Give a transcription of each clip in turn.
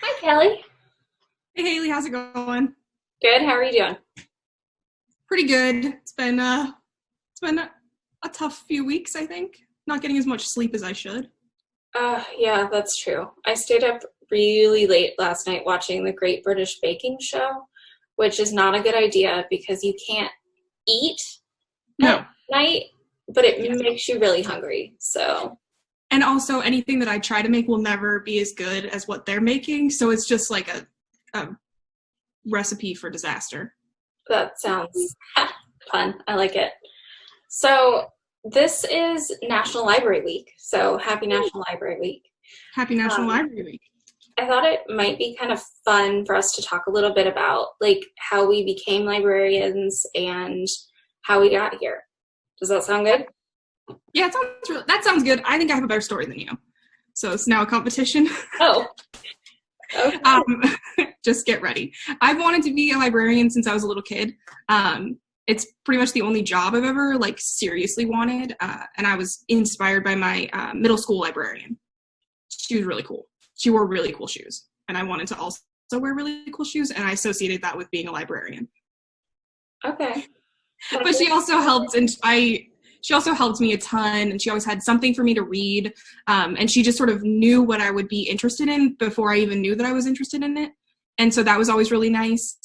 Hi, Kelly. Hey Haley, how's it going? Good. How are you doing? Pretty good. It's been a tough few weeks, I think. Not getting as much sleep as I should. Yeah, that's true. I stayed up really late last night watching the Great British Baking Show, which is not a good idea because you can't eat at No. night, but it Yes. makes you really hungry. So And also anything that I try to make will never be as good as what they're making, so it's just like a recipe for disaster. that sounds fun. I like it. So this is National Library Week. So happy National Library Week. Happy National Um, Library Week. I thought it might be kind of fun for us to talk a little bit about like how we became librarians and how we got here. Does that sound good? Yeah, that sounds good. I think I have a better story than you. So it's now a competition. Oh, okay. um, just get ready. I've wanted to be a librarian since I was a little kid. It's pretty much the only job I've ever seriously wanted, and I was inspired by my middle school librarian. She was really cool. She wore really cool shoes, and I wanted to also wear really cool shoes, and I associated that with being a librarian. Okay. But she also helped me a ton, and she always had something for me to read, and she just sort of knew what I would be interested in before I even knew that I was interested in it, and so that was always really nice.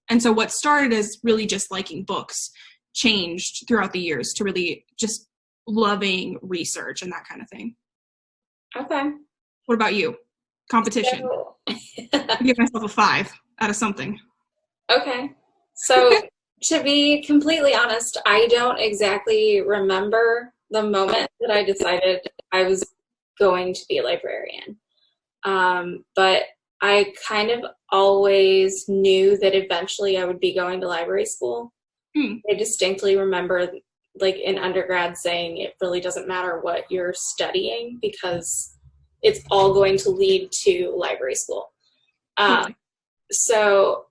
And so what started as really just liking books changed throughout the years to really just loving research and that kind of thing. Okay. What about you? Competition. So, I give myself a 5 out of something. okay. So to be completely honest, I don't exactly remember the moment that I decided I was going to be a librarian. But I kind of always knew that eventually I would be going to library school. Hmm. I distinctly remember, like in undergrad, saying it really doesn't matter what you're studying because it's all going to lead to library school. Totally. So,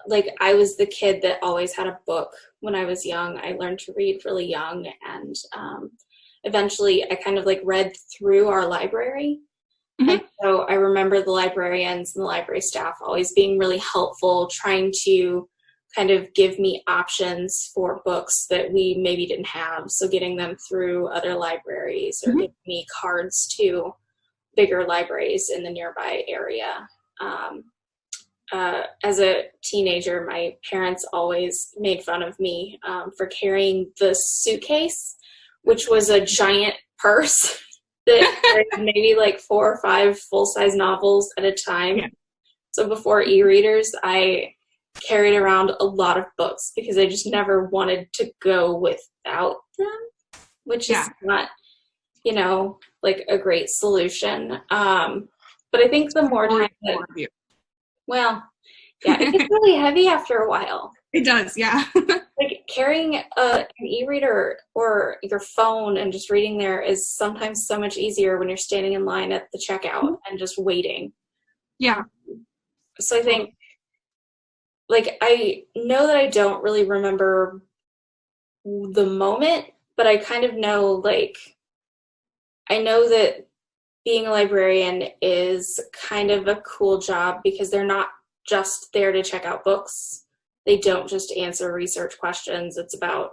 like, I was the kid that always had a book when I was young. I learned to read really young, and eventually I kind of like read through our library. And Mm-hmm. so I remember the librarians and the library staff always being really helpful, trying to kind of give me options for books that we maybe didn't have. So getting them through other libraries or Mm-hmm. giving me cards to bigger libraries in the nearby area. As a teenager, my parents always made fun of me for carrying the suitcase, which was a giant purse that carried maybe like 4 or 5 full-size novels at a time. Yeah. So before e-readers, I carried around a lot of books because I just never wanted to go without them, which is not, like a great solution. But I think the more time that, well, yeah, it gets really heavy after a while. It does, yeah. Like carrying an e-reader or your phone and just reading there is sometimes so much easier when you're standing in line at the checkout and just waiting. Yeah. So I think, like, I know that I don't really remember the moment, but I kind of know, like, I know that being a librarian is kind of a cool job because they're not just there to check out books. They don't just answer research questions. It's about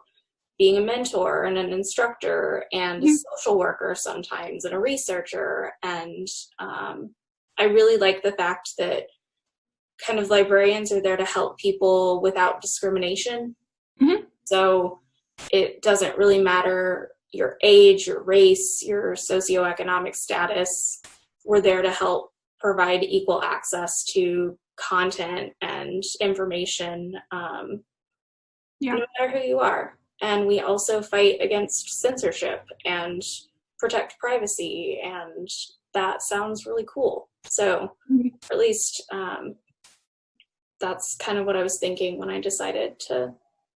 being a mentor and an instructor and a social worker sometimes and a researcher. And I really like the fact that kind of librarians are there to help people without discrimination. Mm-hmm. So it doesn't really matter your age, your race, your socioeconomic status. We're there to help provide equal access to content and information, no matter who you are. And we also fight against censorship and protect privacy, and that sounds really cool. So, or at least that's kind of what I was thinking when I decided to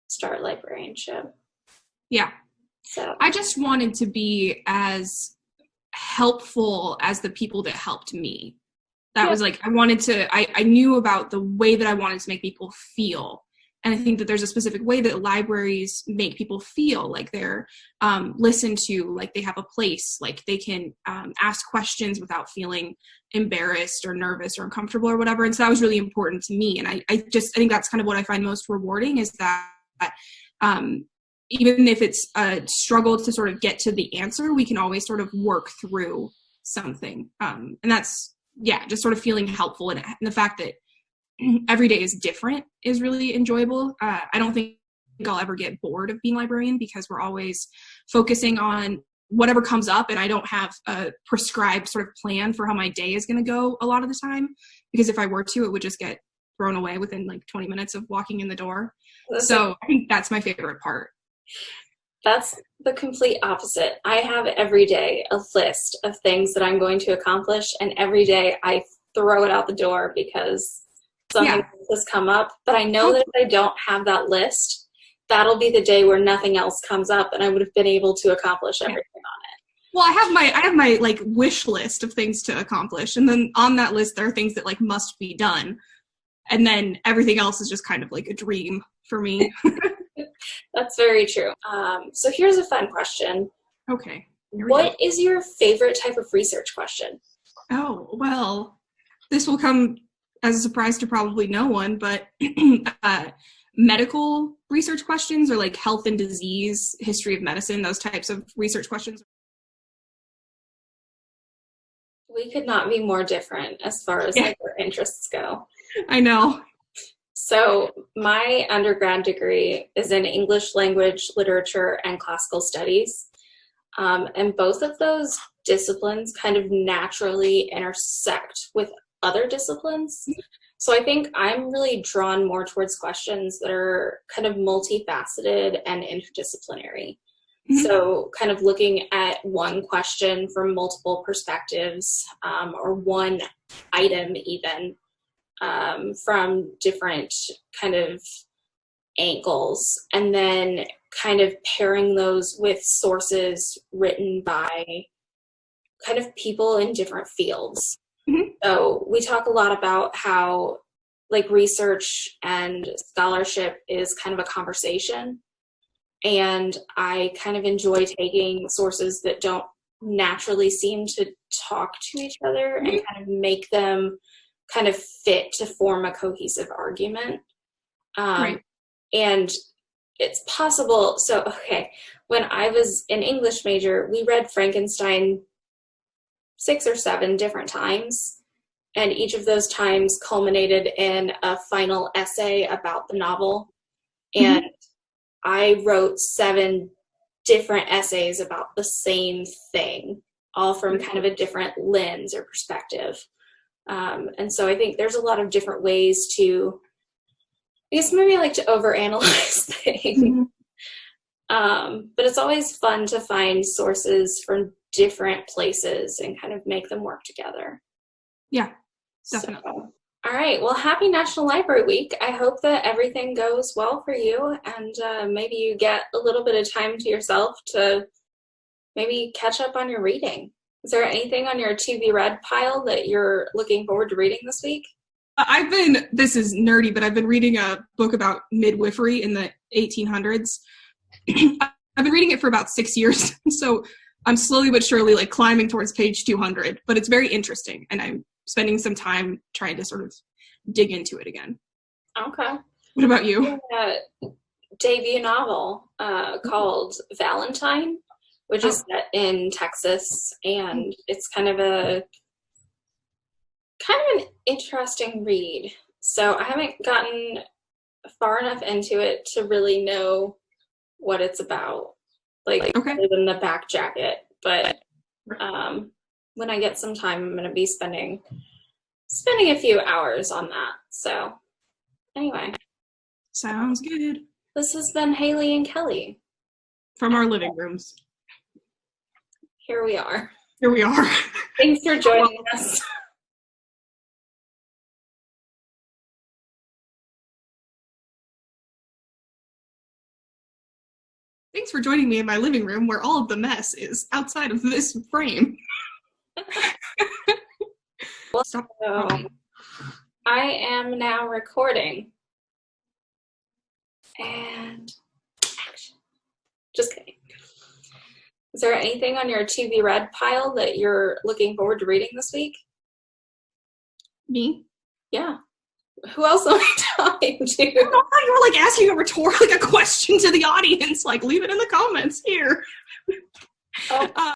start librarianship. Yeah. So I just wanted to be as helpful as the people that helped me. That was like, I knew about the way that I wanted to make people feel. And I think that there's a specific way that libraries make people feel like they're listened to, like they have a place, like they can ask questions without feeling embarrassed or nervous or uncomfortable or whatever. And so that was really important to me. And I think that's kind of what I find most rewarding, is that even if it's a struggle to sort of get to the answer, we can always sort of work through something. And that's, just sort of feeling helpful. And the fact that every day is different is really enjoyable. I don't think I'll ever get bored of being a librarian, because we're always focusing on whatever comes up, and I don't have a prescribed sort of plan for how my day is going to go a lot of the time, because if I were to, it would just get thrown away within like 20 minutes of walking in the door. So I think that's my favorite part. That's the complete opposite. I have every day a list of things that I'm going to accomplish, and every day I throw it out the door because something has come up. But I know that if I don't have that list, that'll be the day where nothing else comes up, and I would have been able to accomplish everything on it. Well, I have my like wish list of things to accomplish, and then on that list there are things that like must be done, and then everything else is just kind of like a dream for me. That's very true. So here's a fun question. Okay. What is your favorite type of research question? Oh, well, this will come as a surprise to probably no one, but medical research questions, or like health and disease, history of medicine, those types of research questions. We could not be more different as far as like our interests go. I know. So my undergrad degree is in English language, literature, and classical studies. And both of those disciplines kind of naturally intersect with other disciplines. So I think I'm really drawn more towards questions that are kind of multifaceted and interdisciplinary. Mm-hmm. So kind of looking at one question from multiple perspectives, or one item even, from different kind of angles, and then kind of pairing those with sources written by kind of people in different fields. Mm-hmm. So we talk a lot about how like research and scholarship is kind of a conversation, and I kind of enjoy taking sources that don't naturally seem to talk to each other, mm-hmm. and kind of make them kind of fit to form a cohesive argument. Right. And it's possible. So, okay, when I was an English major, we read Frankenstein 6 or 7 different times. And each of those times culminated in a final essay about the novel. And mm-hmm. I wrote 7 different essays about the same thing, all from kind of a different lens or perspective. And so I think there's a lot of different ways to, I guess maybe I like to overanalyze things. Mm-hmm. But it's always fun to find sources from different places and kind of make them work together. Yeah, definitely. So, all right. Well, happy National Library Week. I hope that everything goes well for you, and maybe you get a little bit of time to yourself to maybe catch up on your reading. Is there anything on your to-be read pile that you're looking forward to reading this week? This is nerdy, but I've been reading a book about midwifery in the 1800s. I've been reading it for about 6 years, so I'm slowly but surely like climbing towards page 200, but it's very interesting, and I'm spending some time trying to sort of dig into it again. Okay. What about you? Debut novel called Valentine, which is set in Texas, and it's kind of an interesting read. So I haven't gotten far enough into it to really know what it's about, like other than the back jacket. But when I get some time, I'm going to be spending a few hours on that. So anyway. Sounds good. This has been Haley and Kelly. From our living rooms. Here we are. Thanks for joining us. Thanks for joining me in my living room, where all of the mess is outside of this frame. So, I am now recording. And action. Just kidding. Is there anything on your to be read pile that you're looking forward to reading this week? Me? Yeah. Who else am I talking to? I don't know, you were like asking a question to the audience. Like, leave it in the comments here. Oh.